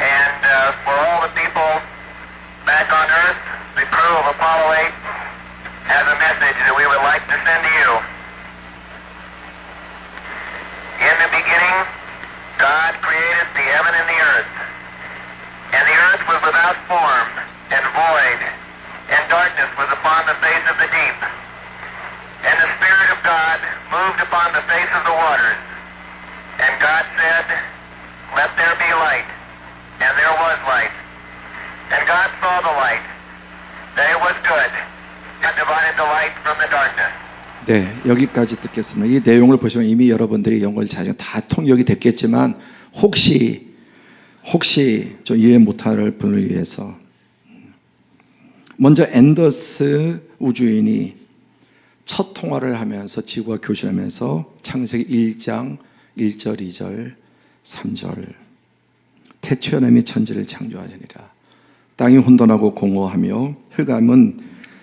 and for all the people back on Earth, the crew of Apollo 8 has a message that we would like to send to you. let there be light. And there was light. And God saw the light, that it was good, and divided the light from the darkness. 네, 여기까지 듣겠습니다. 이 내용을 보시면 이미 여러분들이 연구를 자주 다 통역이 됐겠지만 혹시 좀 이해 못할 분을 위해서 먼저 앤더스 우주인이 첫 통화를 하면서 지구와 교신하면서 창세기 1장 1절 2절 3절 태초에 하나님이 천지를 창조하시니라. 땅이 혼돈하고 공허하며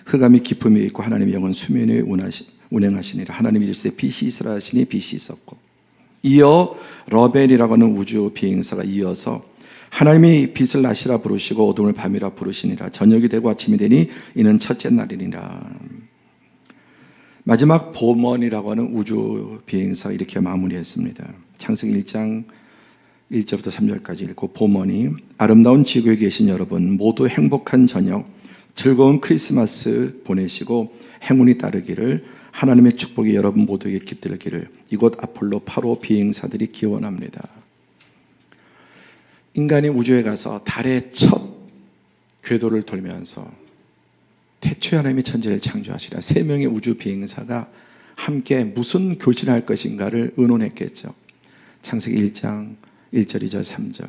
흑암이 깊음이 있고 하나님의 영은 수면에 운행하시니라. 하나님이 이르시되 빛이 있으라 하시니 빛이 있었고, 이어 러벨이라고 하는 우주 비행사가 이어서 하나님이 빛을 낮이라 부르시고 어둠을 밤이라 부르시니라. 저녁이 되고 아침이 되니 이는 첫째 날이니라. 마지막 보먼이라고 하는 우주 비행사 이렇게 마무리했습니다. 창세기 1장 1절부터 3절까지 읽고, 보먼이 아름다운 지구에 계신 여러분 모두 행복한 저녁, 즐거운 크리스마스 보내시고 행운이 따르기를, 하나님의 축복이 여러분 모두에게 깃들기를 이곳 아폴로 8호 비행사들이 기원합니다. 인간이 우주에 가서 달의 첫 궤도를 돌면서 태초에 하나님이 천지를 창조하시라. 3명의 우주 비행사가 함께 무슨 교신할 것인가를 의논했겠죠. 창세기 1장 1절 2절 3절.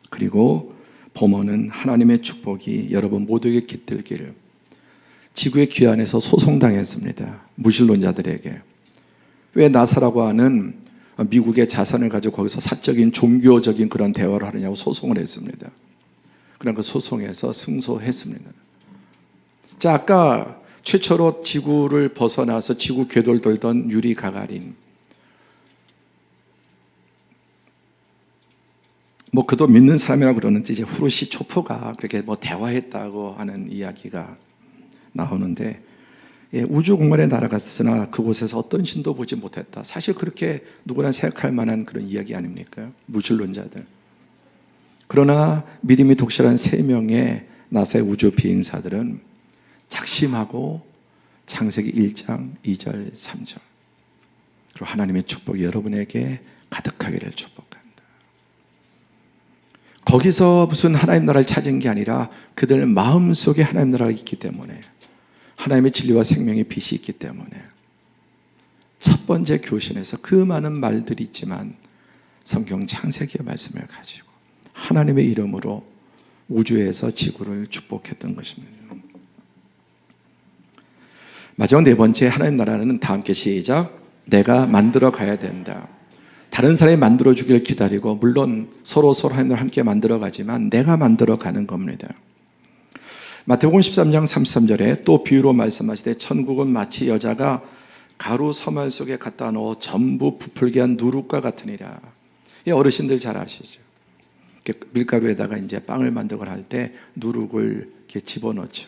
그리고 보먼은 하나님의 축복이 여러분 모두에게 깃들기를. 지구의 귀환에서 소송당했습니다. 무신론자들에게. 왜 나사라고 하는 미국의 자산을 가지고 거기서 사적인 종교적인 그런 대화를 하느냐고 소송을 했습니다. 그런 그 소송에서 승소했습니다. 자, 아까 최초로 지구를 벗어나서 지구 궤도를 돌던 유리 가가린, 뭐 그도 믿는 사람이라고 그러는데 이제 후르시 초프가 그렇게 뭐 대화했다고 하는 이야기가 나오는데, 우주 공간에 날아갔으나 그곳에서 어떤 신도 보지 못했다. 사실 그렇게 누구나 생각할 만한 그런 이야기 아닙니까? 무신론자들. 그러나 믿음이 독실한 3명의 나사의 우주 비행사들은 작심하고 창세기 1장 2절 3절, 그리고 하나님의 축복이 여러분에게 가득하기를 축복한다. 거기서 무슨 하나님 나라를 찾은 게 아니라 그들 마음속에 하나님 나라가 있기 때문에, 하나님의 진리와 생명의 빛이 있기 때문에 첫 번째 교신에서 그 많은 말들이 있지만 성경 창세기의 말씀을 가지고 하나님의 이름으로 우주에서 지구를 축복했던 것입니다. 마지막 4번째, 하나님 나라는 다 함께 시작. 내가 만들어 가야 된다. 다른 사람이 만들어 주기를 기다리고, 물론 서로 하나님을 함께 만들어 가지만 내가 만들어 가는 겁니다. 마태복음 13장 33절에 또 비유로 말씀하시되 천국은 마치 여자가 가루 서말 속에 갖다 넣어 전부 부풀게 한 누룩과 같으니라. 어르신들 잘 아시죠? 밀가루에다가 이제 빵을 만들고 할 때 누룩을 이렇게 집어넣죠.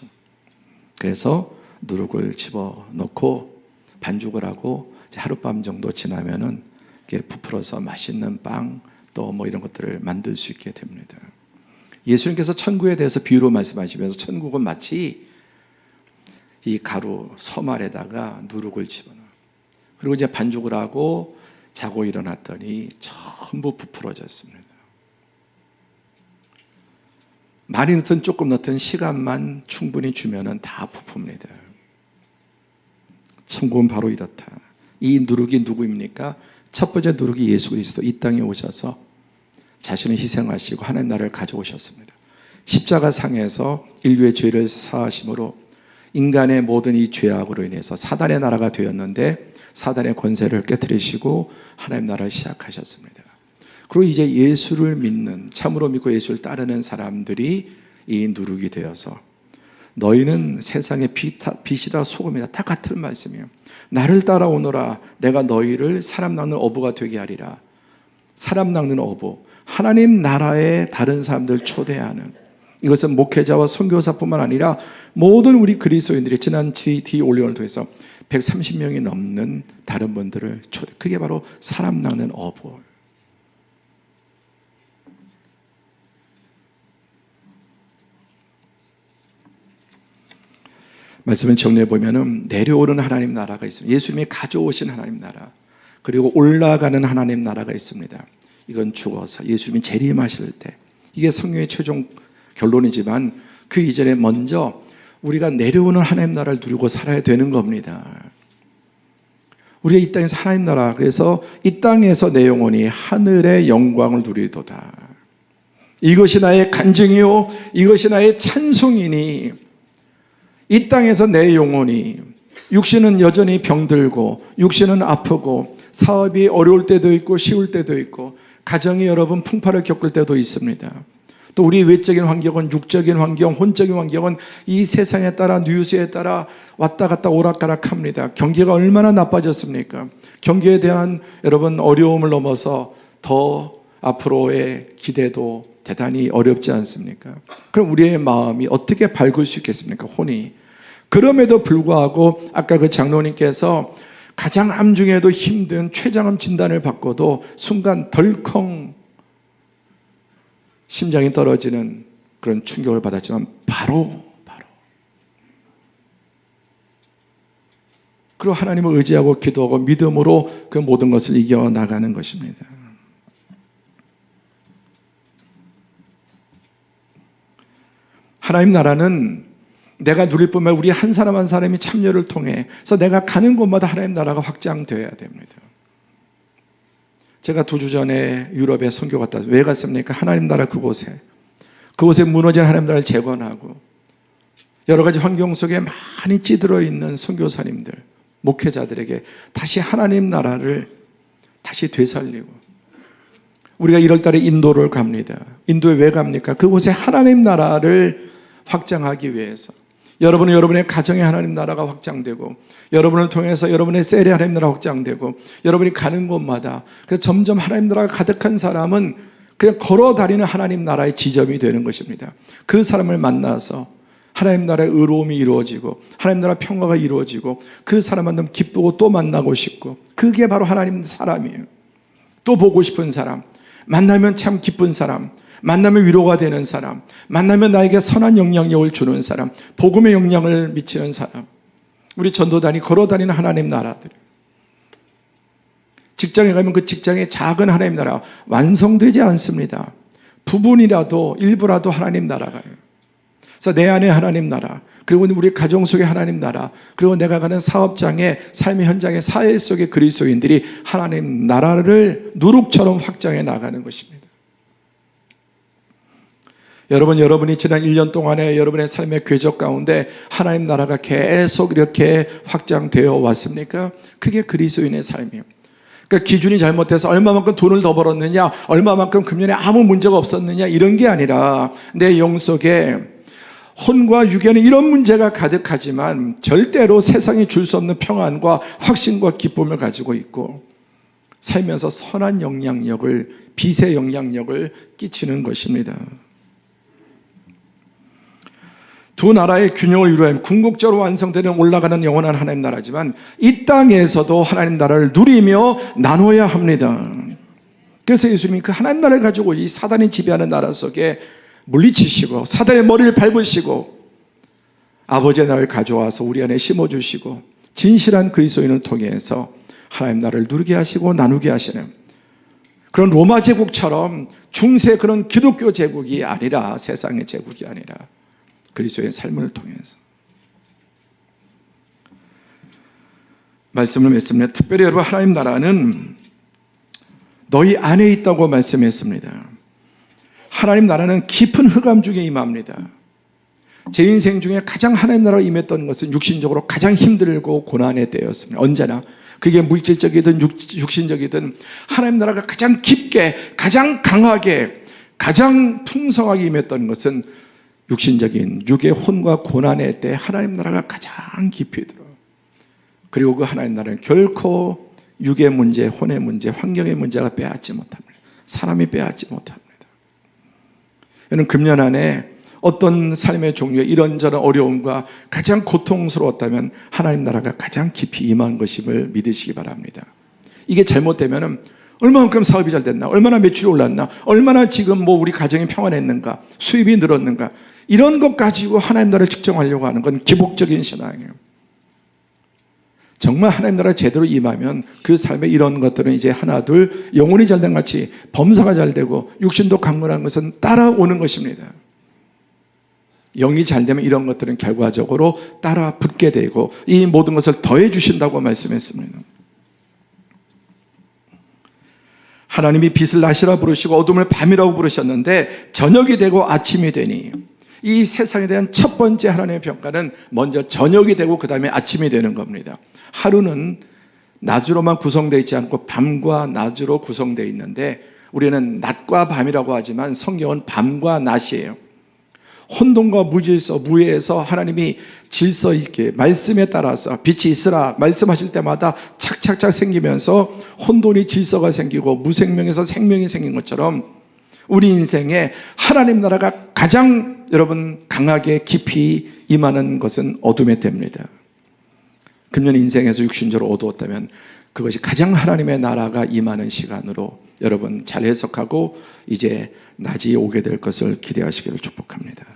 그래서 누룩을 집어넣고 반죽을 하고 하룻밤 정도 지나면은 이렇게 부풀어서 맛있는 빵 또 뭐 이런 것들을 만들 수 있게 됩니다. 예수님께서 천국에 대해서 비유로 말씀하시면서 천국은 마치 이 가루 서말에다가 누룩을 집어넣어. 그리고 이제 반죽을 하고 자고 일어났더니 전부 부풀어졌습니다. 많이 넣든 조금 넣든 시간만 충분히 주면은 다 부풉니다. 천국은 바로 이렇다. 이 누룩이 누구입니까? 첫 번째 누룩이 예수 그리스도 이 땅에 오셔서 자신을 희생하시고 하나님 나라를 가져오셨습니다. 십자가 상에서 인류의 죄를 사하심으로 인간의 모든 이 죄악으로 인해서 사단의 나라가 되었는데 사단의 권세를 깨뜨리시고 하나님 나라를 시작하셨습니다. 그리고 이제 예수를 믿는, 참으로 믿고 예수를 따르는 사람들이 이 누룩이 되어서 너희는 세상의 빛이다 소금이다, 다 같은 말씀이에요. 나를 따라오너라, 내가 너희를 사람 낚는 어부가 되게 하리라. 사람 낚는 어부, 하나님 나라에 다른 사람들 초대하는, 이것은 목회자와 선교사뿐만 아니라 모든 우리 그리스도인들이 지난 D 올리원을 통해서 130명이 넘는 다른 분들을 초대, 그게 바로 사람 낚는 어부. 말씀을 정리해 보면은 내려오는 하나님 나라가 있습니다. 예수님이 가져오신 하나님 나라, 그리고 올라가는 하나님 나라가 있습니다. 이건 죽어서 예수님이 재림하실 때, 이게 성경의 최종 결론이지만 그 이전에 먼저 우리가 내려오는 하나님 나라를 누리고 살아야 되는 겁니다. 우리가 이 땅에서 하나님 나라, 그래서 이 땅에서 내 영혼이 하늘의 영광을 누리도다. 이것이 나의 간증이요 이것이 나의 찬송이니, 이 땅에서 내 영혼이, 육신은 여전히 병들고 육신은 아프고 사업이 어려울 때도 있고 쉬울 때도 있고 가정이 여러분 풍파를 겪을 때도 있습니다. 또 우리 외적인 환경은, 육적인 환경, 혼적인 환경은 이 세상에 따라, 뉴스에 따라 왔다 갔다 오락가락합니다. 경기가 얼마나 나빠졌습니까? 경기에 대한 여러분 어려움을 넘어서 더 앞으로의 기대도 대단히 어렵지 않습니까? 그럼 우리의 마음이 어떻게 밝을 수 있겠습니까? 혼이. 그럼에도 불구하고 아까 그 장로님께서 가장 암 중에도 힘든 췌장암 진단을 받고도 순간 덜컹 심장이 떨어지는 그런 충격을 받았지만 바로 그리고 하나님을 의지하고 기도하고 믿음으로 그 모든 것을 이겨나가는 것입니다. 하나님 나라는 내가 누릴 뿐만 아니라 우리 한 사람 한 사람이 참여를 통해 서 내가 가는 곳마다 하나님 나라가 확장되어야 됩니다. 제가 2주 전에 유럽에 선교 갔다 왔어요. 왜 갔습니까? 하나님 나라 그곳에 무너진 하나님 나라를 재건하고 여러 가지 환경 속에 많이 찌들어 있는 선교사님들, 목회자들에게 다시 하나님 나라를 다시 되살리고, 우리가 1월 달에 인도를 갑니다. 인도에 왜 갑니까? 그곳에 하나님 나라를 확장하기 위해서, 여러분은 여러분의 가정의 하나님 나라가 확장되고, 여러분을 통해서 여러분의 셀의 하나님 나라가 확장되고, 여러분이 가는 곳마다 그래서 점점 하나님 나라가 가득한 사람은 그냥 걸어다니는 하나님 나라의 지점이 되는 것입니다. 그 사람을 만나서 하나님 나라의 의로움이 이루어지고 하나님 나라 평화가 이루어지고 그 사람 만나면 기쁘고 또 만나고 싶고, 그게 바로 하나님 사람이에요. 또 보고 싶은 사람, 만나면 참 기쁜 사람, 만나면 위로가 되는 사람, 만나면 나에게 선한 영향력을 주는 사람, 복음의 영향을 미치는 사람. 우리 전도단이 걸어다니는 하나님 나라들. 직장에 가면 그 직장의 작은 하나님 나라 완성되지 않습니다. 부분이라도 일부라도 하나님 나라가요. 그래서 내 안에 하나님 나라, 그리고 우리 가정 속에 하나님 나라, 그리고 내가 가는 사업장에, 삶의 현장의 사회 속의 그리스도인들이 하나님 나라를 누룩처럼 확장해 나가는 것입니다. 여러분이 지난 1년 동안에 여러분의 삶의 궤적 가운데 하나님 나라가 계속 이렇게 확장되어 왔습니까? 그게 그리스도인의 삶이에요. 그러니까 기준이 잘못돼서 얼마만큼 돈을 더 벌었느냐, 얼마만큼 금년에 아무 문제가 없었느냐, 이런 게 아니라 내 영 속에 혼과 육에는 이런 문제가 가득하지만 절대로 세상이 줄 수 없는 평안과 확신과 기쁨을 가지고 있고, 살면서 선한 영향력을, 빛의 영향력을 끼치는 것입니다. 두 나라의 균형을 이루어야 궁극적으로 완성되는 올라가는 영원한 하나님 나라지만 이 땅에서도 하나님 나라를 누리며 나눠야 합니다. 그래서 예수님이 그 하나님 나라를 가지고 이 사단이 지배하는 나라 속에 물리치시고 사단의 머리를 밟으시고 아버지의 나라를 가져와서 우리 안에 심어주시고 진실한 그리스도인을 통해서 하나님 나라를 누리게 하시고 나누게 하시는 그런 로마 제국처럼 중세 그런 기독교 제국이 아니라, 세상의 제국이 아니라 그리스도의 삶을 통해서 말씀을 맺습니다. 특별히 여러분, 하나님 나라는 너희 안에 있다고 말씀했습니다. 하나님 나라는 깊은 흑암 중에 임합니다. 제 인생 중에 가장 하나님 나라가 임했던 것은 육신적으로 가장 힘들고 고난의 때였습니다. 언제나 그게 물질적이든 육신적이든 하나님 나라가 가장 깊게, 가장 강하게, 가장 풍성하게 임했던 것은 육신적인 육의 혼과 고난의 때 하나님 나라가 가장 깊이 들어. 그리고 그 하나님 나라는 결코 육의 문제, 혼의 문제, 환경의 문제가 빼앗지 못합니다. 사람이 빼앗지 못합니다. 여러분, 금년 안에 어떤 삶의 종류에 이런저런 어려움과 가장 고통스러웠다면 하나님 나라가 가장 깊이 임한 것임을 믿으시기 바랍니다. 이게 잘못되면 얼마만큼 사업이 잘 됐나, 얼마나 매출이 올랐나, 얼마나 지금 우리 가정이 평안했는가, 수입이 늘었는가, 이런 것 가지고 하나님 나라를 측정하려고 하는 건 기복적인 신앙이에요. 정말 하나님 나라 제대로 임하면 그 삶에 이런 것들은 이제 하나 둘 영혼이 잘된 같이 범사가 잘되고 육신도 강건한 것은 따라오는 것입니다. 영이 잘되면 이런 것들은 결과적으로 따라 붙게 되고 이 모든 것을 더해 주신다고 말씀했습니다. 하나님이 빛을 낮이라 부르시고 어둠을 밤이라고 부르셨는데 저녁이 되고 아침이 되니, 이 세상에 대한 첫 번째 하나님의 평가는 먼저 저녁이 되고 그 다음에 아침이 되는 겁니다. 하루는 낮으로만 구성되어 있지 않고 밤과 낮으로 구성되어 있는데, 우리는 낮과 밤이라고 하지만 성경은 밤과 낮이에요. 혼돈과 무질서, 무예에서 하나님이 질서 있게 말씀에 따라서 빛이 있으라 말씀하실 때마다 착착착 생기면서 혼돈이 질서가 생기고 무생명에서 생명이 생긴 것처럼 우리 인생에 하나님 나라가 가장 여러분 강하게 깊이 임하는 것은 어둠의 때입니다. 금년 인생에서 육신적으로 어두웠다면 그것이 가장 하나님의 나라가 임하는 시간으로 여러분 잘 해석하고 이제 낮이 오게 될 것을 기대하시기를 축복합니다.